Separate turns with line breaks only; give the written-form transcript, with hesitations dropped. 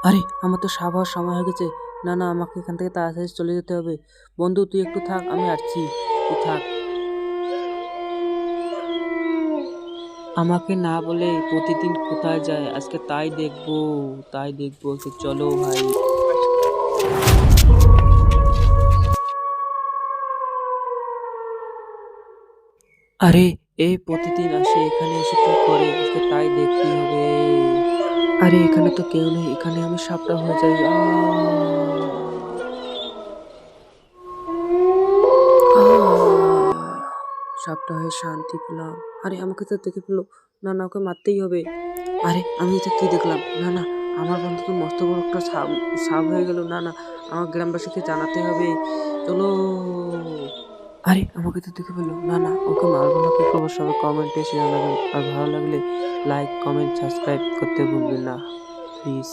আরে আমার তো সাপ হওয়ার সময় হয়ে গেছে। না না, আমাকে এখান থেকে তাড়াতাড়ি চলে যেতে হবে। বন্ধু তুই একটু থাক, আমি আসছি, তুই থাক। আমাকে না বলে প্রতিদিন কোথায় যায় আজকে তাই দেখবো একটু চলো ভাই। আরে এই প্রতিদিন আসে, এখানে এসে কি করে আজকে তাই দেখতেই হবে। আরে এখানে তো কেউ নেই, এখানে আমি সাপটা হয়ে যাই। সাপটা হয়ে শান্তি পেলাম। আরে আমাকে তো দেখে ফেললো। না না, ওকে মারতেই হবে। আরে আমি এটা কি দেখলাম? না না, আমার বন্ধু তো মস্ত বড় একটা সাপ সাপ হয়ে গেল। না না, আমার গ্রামবাসীকে জানাতে হবে। চলো। আরে আমাকে তো দেখে ফেললো। না না, ওকে মারবো না, কি করবো? সবাই কমেন্টে এসে জানাবেন। আর ভালো লাগলে লাইক কমেন্ট সাবস্ক্রাইব করতে ভুলবেন না প্লিজ।